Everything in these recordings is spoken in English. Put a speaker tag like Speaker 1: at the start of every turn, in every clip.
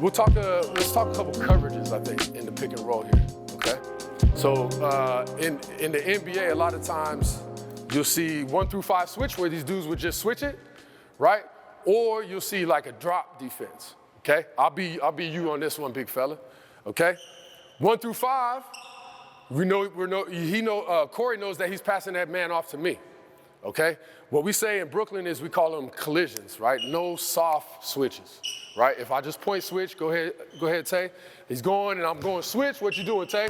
Speaker 1: let's talk a couple coverages, I think, in the pick and roll here, okay? So in the NBA, a lot of times you'll see 1 through 5 switch where these dudes would just switch it, right? Or you'll see like a drop defense, okay? I'll be you on this one, big fella, okay? 1 through 5, Corey knows that he's passing that man off to me, okay? What we say in Brooklyn is we call them collisions, right? No soft switches, right? If I just point switch, go ahead, Tay. He's going and I'm going switch. What you doing, Tay?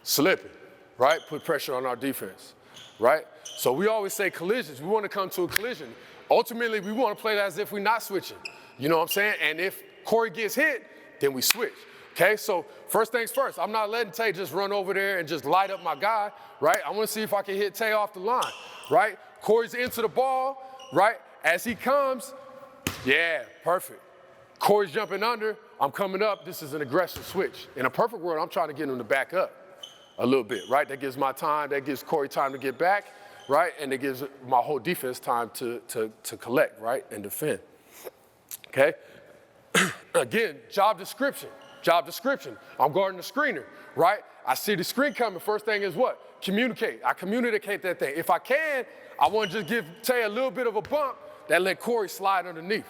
Speaker 1: Slipping, right? Put pressure on our defense, right? So we always say collisions. We want to come to a collision. Ultimately, we want to play as if we're not switching. You know what I'm saying? And if Corey gets hit, then we switch. Okay, so first things first, I'm not letting Tay just run over there and just light up my guy, right? I want to see if I can hit Tay off the line, right? Corey's into the ball, right? As he comes, yeah, perfect. Corey's jumping under, I'm coming up. This is an aggressive switch. In a perfect world, I'm trying to get him to back up a little bit, right? That gives my time, that gives Corey time to get back, right? And it gives my whole defense time to collect, right? And defend, okay? Again, job description. I'm guarding the screener, right? I see the screen coming. First thing is what? Communicate. I communicate that thing. If I can, I want to just give Tay a little bit of a bump that let Corey slide underneath,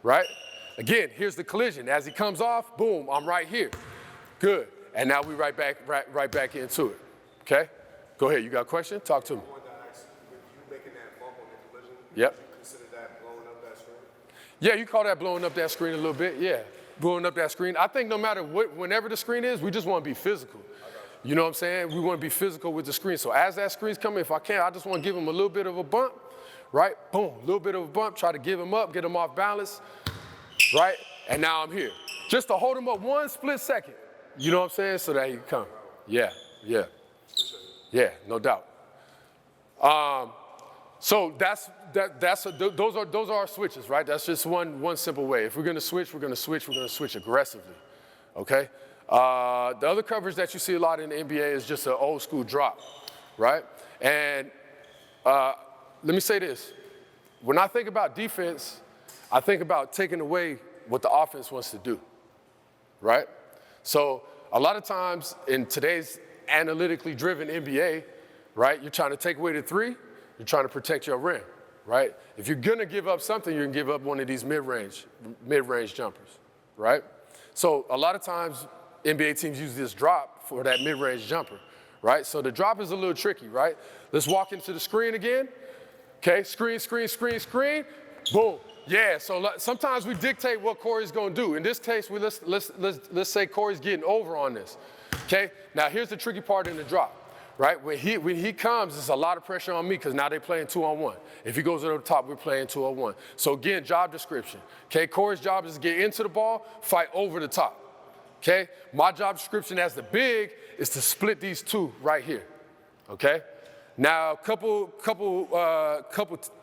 Speaker 1: right? Again, here's the collision. As he comes off, boom, I'm right here. Good. And now we right back into it, okay? Go ahead. You got a question? Talk to me.
Speaker 2: I wanted to ask, with you making that bump on the collision,
Speaker 1: yep.
Speaker 2: Would you consider that blowing up that screen?
Speaker 1: Yeah, you call that blowing up that screen a little bit, yeah. Blowing up that screen. I think no matter what, whenever the screen is, we just want to be physical. You know what I'm saying? We want to be physical with the screen. So as that screen's coming, if I can, I just want to give him a little bit of a bump, right? Boom, a little bit of a bump, try to give him up, get him off balance, right? And now I'm here. Just to hold him up 1 split second. You know what I'm saying? So that he can come. Yeah, no doubt. So those are our switches, right? That's just one simple way. If we're gonna switch, we're gonna switch aggressively, okay? The other coverage that you see a lot in the NBA is just an old school drop, right? And let me say this. When I think about defense, I think about taking away what the offense wants to do, right? So a lot of times in today's analytically driven NBA, right, you're trying to take away the three, you're trying to protect your rim, right? If you're gonna give up something, you're gonna give up one of these mid-range jumpers, right? So a lot of times NBA teams use this drop for that mid-range jumper, right? So the drop is a little tricky, right? Let's walk into the screen again. Okay, screen, boom. Yeah, so sometimes we dictate what Corey's gonna do. In this case, let's say Corey's getting over on this. Okay, now here's the tricky part in the drop, right? When he comes, there's a lot of pressure on me because now they're playing 2-on-1. If he goes to the top, we're playing 2-on-1. So again, job description. Okay, Corey's job is to get into the ball, fight over the top. Okay, my job description as the big is to split these two right here. Okay. Now, couple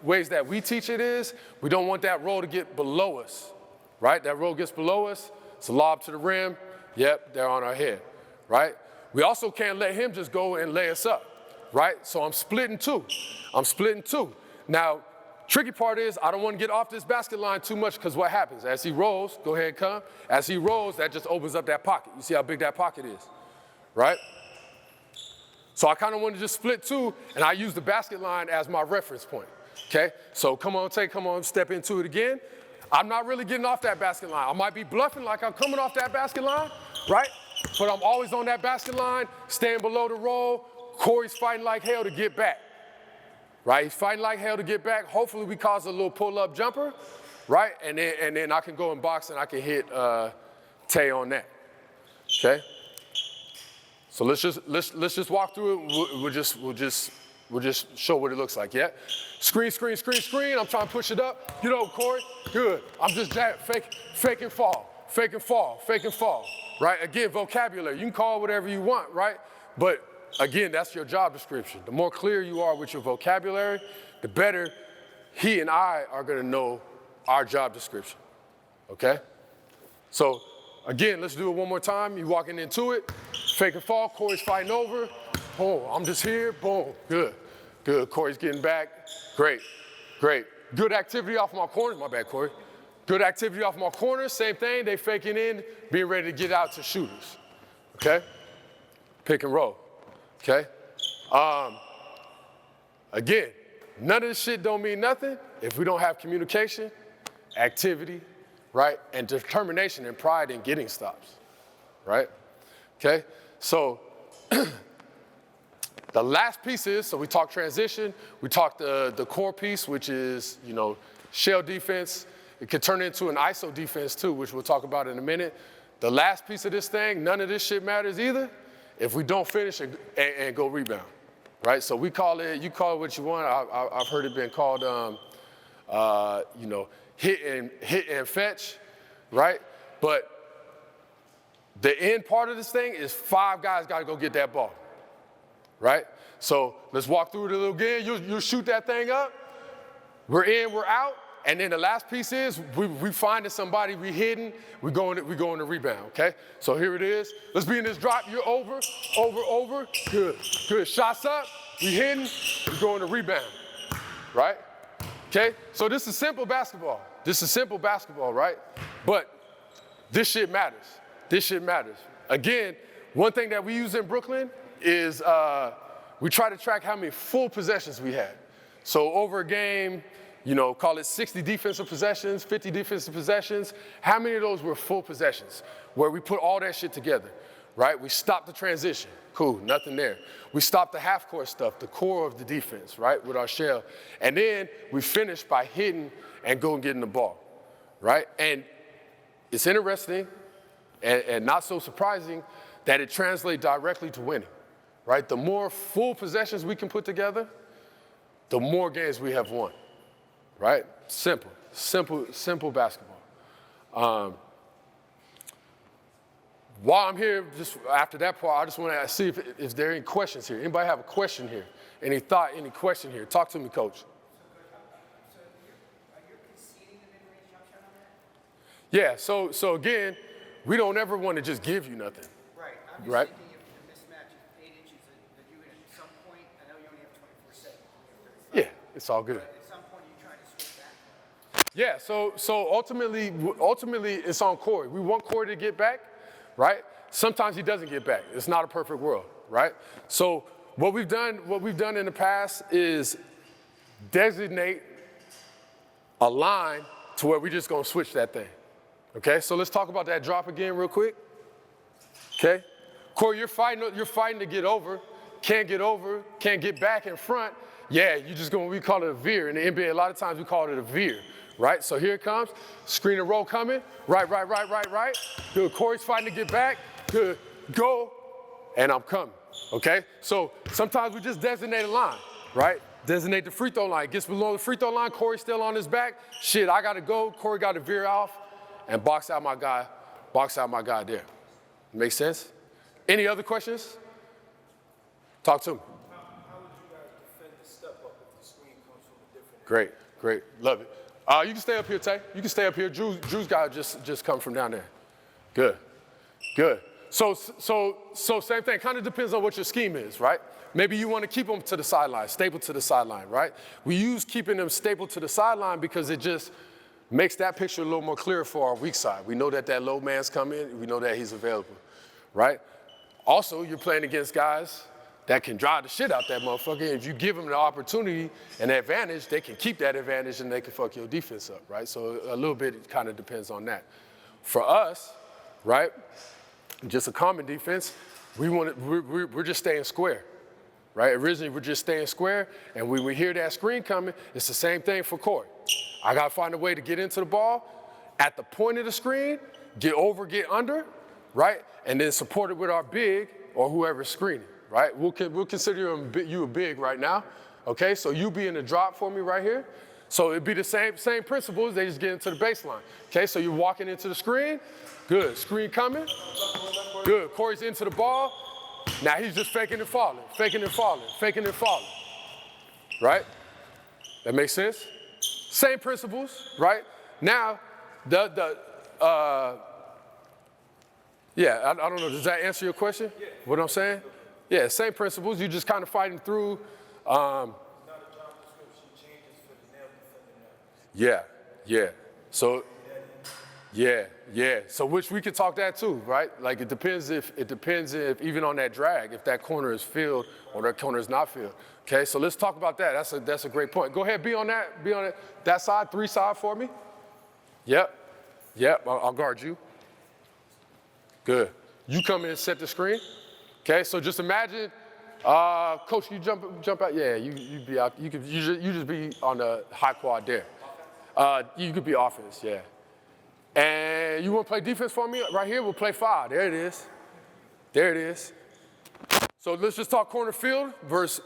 Speaker 1: ways that we teach it is, we don't want that roll to get below us, right? That roll gets below us, it's a lob to the rim, yep, they're on our head, right? We also can't let him just go and lay us up, right? So I'm splitting two. Now, tricky part is I don't want to get off this basket line too much because what happens? As he rolls, go ahead and come. As he rolls, that just opens up that pocket. You see how big that pocket is, right? So I kind of want to just split two, and I use the basket line as my reference point, okay? So come on, step into it again. I'm not really getting off that basket line. I might be bluffing like I'm coming off that basket line, right? But I'm always on that basket line, staying below the roll. Corey's fighting like hell to get back, right? He's fighting like hell to get back. Hopefully we cause a little pull-up jumper, right? And then I can go in box and I can hit Tay on that, okay? So let's just walk through it. We'll just show what it looks like. Yeah. Screen. I'm trying to push it up. Get over, Corey. Good. I'm just fake and fall. Right. Again, vocabulary. You can call whatever you want. Right. But again, that's your job description. The more clear you are with your vocabulary, the better he and I are going to know our job description. Okay. So again, let's do it one more time. You walking into it. Fake and fall, Corey's fighting over. Boom, I'm just here, boom, good. Corey's getting back, great. Good activity off my corners, my bad, Corey. Good activity off my corners, same thing. They faking in, being ready to get out to shooters, okay? Pick and roll, okay? Again, none of this shit don't mean nothing if we don't have communication, activity, right? And determination and pride in getting stops, right? Okay, so the last piece is, so we talked transition, we talked the core piece, which is, you know, shell defense. It could turn into an ISO defense too, which we'll talk about in a minute. The last piece of this thing, none of this shit matters either if we don't finish and go rebound, right? So we call it, you call it what you want. I've heard it been called, you know, hit and fetch, right? But the end part of this thing is 5 guys got to go get that ball, right? So let's walk through it a little again. You shoot that thing up. We're in, we're out. And then the last piece is we finding somebody, we hitting, we going to rebound, okay? So here it is. Let's be in this drop. You're over. Good. Shots up, we hitting, we going to rebound, right? Okay? So this is simple basketball. Right? But this shit matters. Again, one thing that we use in Brooklyn is we try to track how many full possessions we had. So over a game, you know, call it 60 defensive possessions, 50 defensive possessions. How many of those were full possessions where we put all that shit together, right? We stopped the transition. Cool, nothing there. We stopped the half-court stuff, the core of the defense, right, with our shell. And then we finished by hitting and going and getting the ball, right? And it's interesting and not so surprising that it translates directly to winning, right? The more full possessions we can put together, the more games we have won. Right? Simple basketball. While I'm here, just after that part, I just want to see if there are any questions here. Anybody have a question here? Any thought, any question here? Talk to me, Coach.
Speaker 3: So are you conceding the mid-range jump shot on that?
Speaker 1: Yeah, so again, we don't ever want to just give you nothing.
Speaker 3: Right. I'm just
Speaker 1: Right.
Speaker 3: thinking if the mismatch is 8 inches, that you would at some point, I know you only have 24 seconds.
Speaker 1: Yeah, it's all good.
Speaker 3: But at some point, you're trying to switch back.
Speaker 1: Yeah, so ultimately it's on Corey. We want Corey to get back, right? Sometimes he doesn't get back. It's not a perfect world, right? So what we've done in the past is designate a line to where we're just gonna switch that thing. Okay, so let's talk about that drop again real quick. Okay, Corey, you're fighting to get over, can't get back in front. Yeah, we call it a veer. In the NBA, a lot of times we call it a veer, right? So here it comes, screen and roll coming, right. Good, Corey's fighting to get back, good, go, and I'm coming, okay? So sometimes we just designate a line, right? Designate the free throw line, gets below the free throw line, Corey's still on his back, shit, I gotta go, Corey gotta veer off, and box out my guy there. Make sense? Any other questions? Talk to me.
Speaker 2: How would you guys defend the step up if the screen comes from a different
Speaker 1: Great, love it. You can stay up here, Tay. You can stay up here. Drew's guy just come from down there. Good. So same thing, kind of depends on what your scheme is, right? Maybe you want to keep them to the sideline, staple to the sideline, right? We use keeping them stapled to the sideline because it just makes that picture a little more clear for our weak side. We know that low man's coming, we know that he's available, right? Also, you're playing against guys that can drive the shit out that motherfucker. If you give them the opportunity and advantage, they can keep that advantage and they can fuck your defense up, right? So a little bit, it kind of depends on that. For us, right, just a common defense, we're just staying square, right? Originally, we're just staying square, and when we hear that screen coming, it's the same thing for Corey. I gotta find a way to get into the ball at the point of the screen, get over, get under, right? And then support it with our big or whoever's screening, right? We'll consider you a big right now, okay? So you be in the drop for me right here. So it'd be the same principles, they just get into the baseline. Okay, so you're walking into the screen, good, screen coming, good, Corey's into the ball, now he's just faking and falling, right? That makes sense? Same principles, right? Now, I don't know, does that answer your question? Yeah. What I'm saying? Yeah, same principles, you're just kind of fighting through. Yeah. So Yeah. So which we could talk that too, right? Like it depends if even on that drag, if that corner is filled or that corner is not filled. Okay, so let's talk about that. That's a great point. Go ahead, be on that side, 3 side for me. Yep. I'll guard you. Good. You come in and set the screen. Okay, so just imagine, Coach, you jump out. Yeah, you be out. You just be on the high quad there. You could be offense, yeah. And you want to play defense for me? Right here, we'll play 5. There it is. So let's just talk corner field versus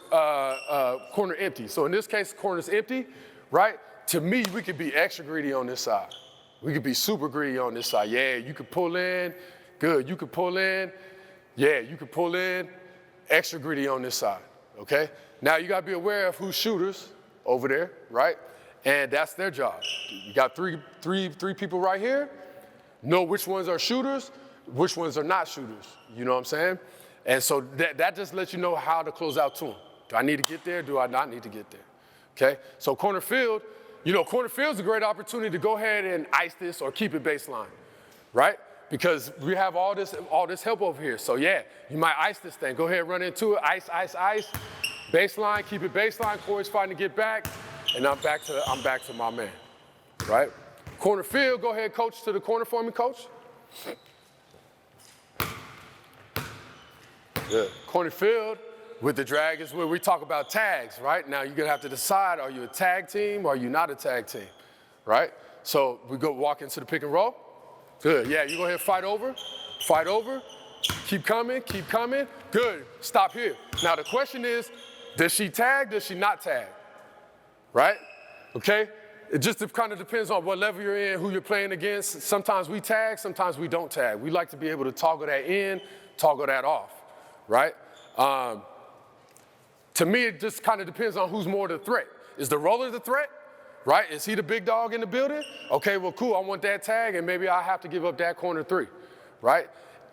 Speaker 1: corner empty. So in this case, corner's empty, right? To me, we could be extra greedy on this side. We could be super greedy on this side. Yeah, you could pull in. Good, you could pull in. Yeah, you could pull in. Extra greedy on this side, okay? Now you gotta be aware of who's shooters over there, right? And that's their job. You got three people right here. Know which ones are shooters, which ones are not shooters. You know what I'm saying? And so that just lets you know how to close out to them. Do I need to get there? Do I not need to get there? Okay? So corner field, corner field's a great opportunity to go ahead and ice this or keep it baseline, right? Because we have all this help over here. So yeah, you might ice this thing. Go ahead, run into it, ice. Baseline, keep it baseline. Corey's fighting to get back. And I'm back to my man, right? Corner field, go ahead, coach, to the corner for me, coach. Good. Corner field with the drag is where we talk about tags, right? Now you're gonna have to decide, are you a tag team or are you not a tag team, right? So we go walk into the pick and roll. Good, yeah, you go ahead and fight over. Keep coming. Good, stop here. Now the question is, does she tag, does she not tag? Right? Okay? It just kind of depends on what level you're in, who you're playing against. Sometimes we tag, sometimes we don't tag. We like to be able to toggle that in, toggle that off, right? To me, it just kind of depends on who's more the threat. Is the roller the threat? Right? Is he the big dog in the building? Okay, well, cool, I want that tag, and maybe I have to give up that corner 3, right?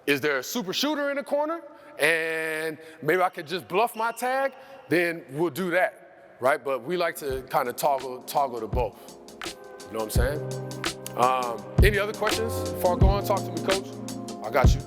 Speaker 1: Is there a super shooter in the corner, and maybe I could just bluff my tag? Then we'll do that. Right, but we like to kind of toggle to both. You know what I'm saying? Any other questions before I go on? Talk to me, coach. I got you.